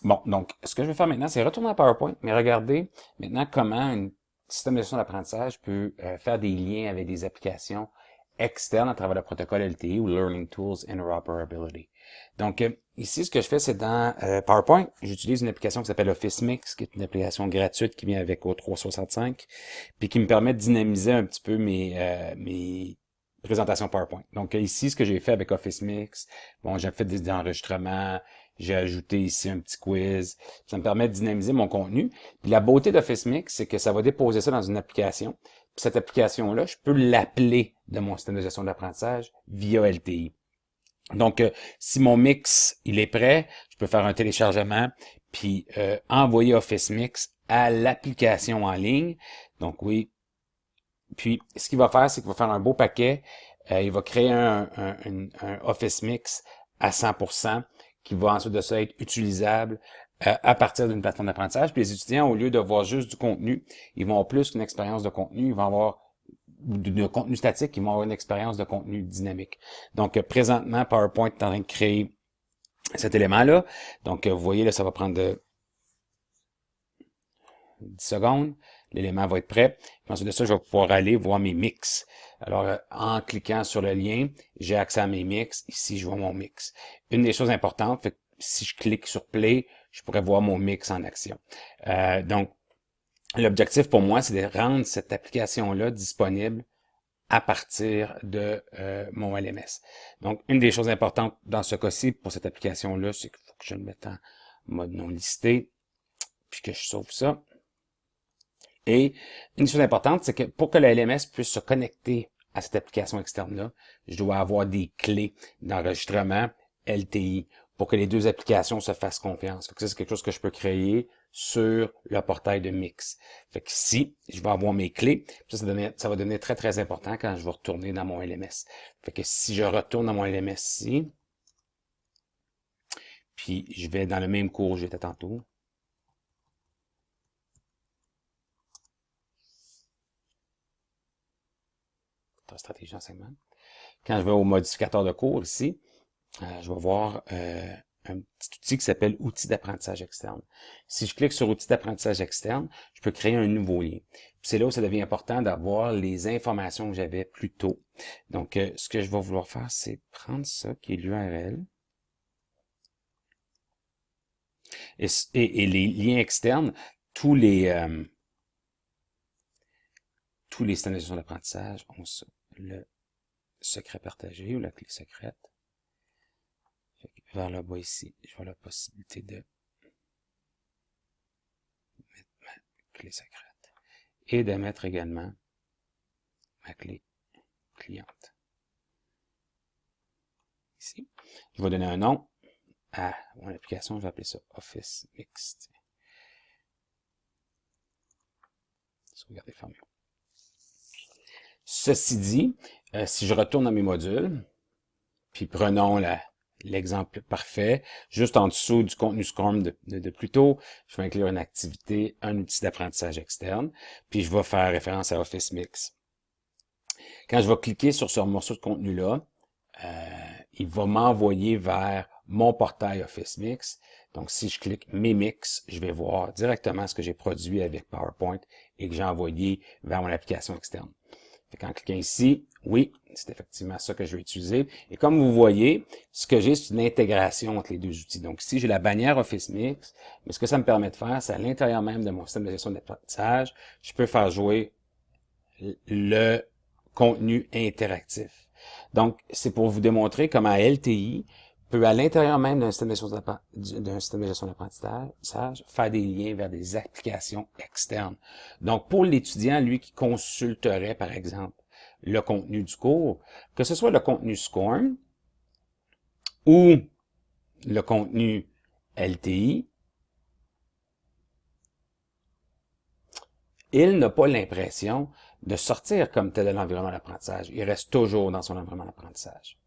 Bon, donc, ce que je vais faire maintenant, c'est retourner à PowerPoint, mais regardez maintenant comment un système de gestion d'apprentissage peut faire des liens avec des applications externes à travers le protocole LTE ou Learning Tools Interoperability. Donc, ici, ce que je fais, c'est dans PowerPoint, j'utilise une application qui s'appelle Office Mix, qui est une application gratuite qui vient avec O365, puis qui me permet de dynamiser un petit peu mes présentations PowerPoint. Donc, ici, ce que j'ai fait avec Office Mix, bon, j'ai fait des enregistrements, j'ai ajouté ici un petit quiz. Ça me permet de dynamiser mon contenu. Puis la beauté d'Office Mix, c'est que ça va déposer ça dans une application. Puis cette application-là, je peux l'appeler de mon système de gestion d'apprentissage via LTI. Donc, si mon mix, il est prêt, je peux faire un téléchargement, puis envoyer Office Mix à l'application en ligne. Donc, oui. Puis, ce qu'il va faire, c'est qu'il va faire un beau paquet. Il va créer un Office Mix à 100%, qui va ensuite de ça être utilisable à partir d'une plateforme d'apprentissage. Puis les étudiants, au lieu de voir juste du contenu, ils vont avoir plus qu'une expérience de contenu, ils vont avoir de contenu statique, ils vont avoir une expérience de contenu dynamique. Donc, présentement, PowerPoint est en train de créer cet élément-là. Donc, vous voyez, là, ça va prendre 10 secondes. L'élément va être prêt. Puis ensuite de ça, je vais pouvoir aller voir mes mix. Alors, en cliquant sur le lien, j'ai accès à mes mix. Ici, je vois mon mix. Une des choses importantes, fait que si je clique sur Play, je pourrais voir mon mix en action. Donc, l'objectif pour moi, c'est de rendre cette application-là disponible à partir de mon LMS. Donc, une des choses importantes dans ce cas-ci, pour cette application-là, c'est qu'il faut que je le mette en mode non listé, puis que je sauve ça. Et une chose importante, c'est que pour que le LMS puisse se connecter à cette application externe-là, je dois avoir des clés d'enregistrement LTI pour que les deux applications se fassent confiance. Fait que ça, c'est quelque chose que je peux créer sur le portail de Mix. Fait que ici, je vais avoir mes clés. Ça va devenir très, très important quand je vais retourner dans mon LMS. Fait que si je retourne dans mon LMS ici, puis je vais dans le même cours où j'étais tantôt, stratégie d'enseignement. Quand je vais au modificateur de cours ici, je vais voir un petit outil qui s'appelle Outils d'apprentissage externe. Si je clique sur Outils d'apprentissage externe, je peux créer un nouveau lien. C'est là où ça devient important d'avoir les informations que j'avais plus tôt. Donc, ce que je vais vouloir faire, c'est prendre ça, qui est l'URL, et les liens externes, tous les systèmes de gestion d'apprentissage ont ça, le secret partagé ou la clé secrète. Vers le bas ici, je vois la possibilité de mettre ma clé secrète et de mettre également ma clé cliente. Ici, je vais donner un nom à mon application, je vais appeler ça Office Mix. Sauvegarder fermé. Ceci dit, si je retourne dans mes modules, puis prenons l'exemple parfait, juste en dessous du contenu Scrum de plus tôt, je vais inclure une activité, un outil d'apprentissage externe, puis je vais faire référence à Office Mix. Quand je vais cliquer sur ce morceau de contenu-là, il va m'envoyer vers mon portail Office Mix. Donc, si je clique Mes mix, je vais voir directement ce que j'ai produit avec PowerPoint et que j'ai envoyé vers mon application externe. En cliquant ici, oui, c'est effectivement ça que je vais utiliser. Et comme vous voyez, ce que j'ai, c'est une intégration entre les deux outils. Donc ici, j'ai la bannière Office Mix, mais ce que ça me permet de faire, c'est à l'intérieur même de mon système de gestion d'apprentissage, je peux faire jouer le contenu interactif. Donc, c'est pour vous démontrer comment LTI peut, à l'intérieur même d'un système de gestion d'apprentissage, faire des liens vers des applications externes. Donc, pour l'étudiant, lui, qui consulterait, par exemple, le contenu du cours, que ce soit le contenu SCORM ou le contenu LTI, il n'a pas l'impression de sortir comme tel de l'environnement d'apprentissage. Il reste toujours dans son environnement d'apprentissage.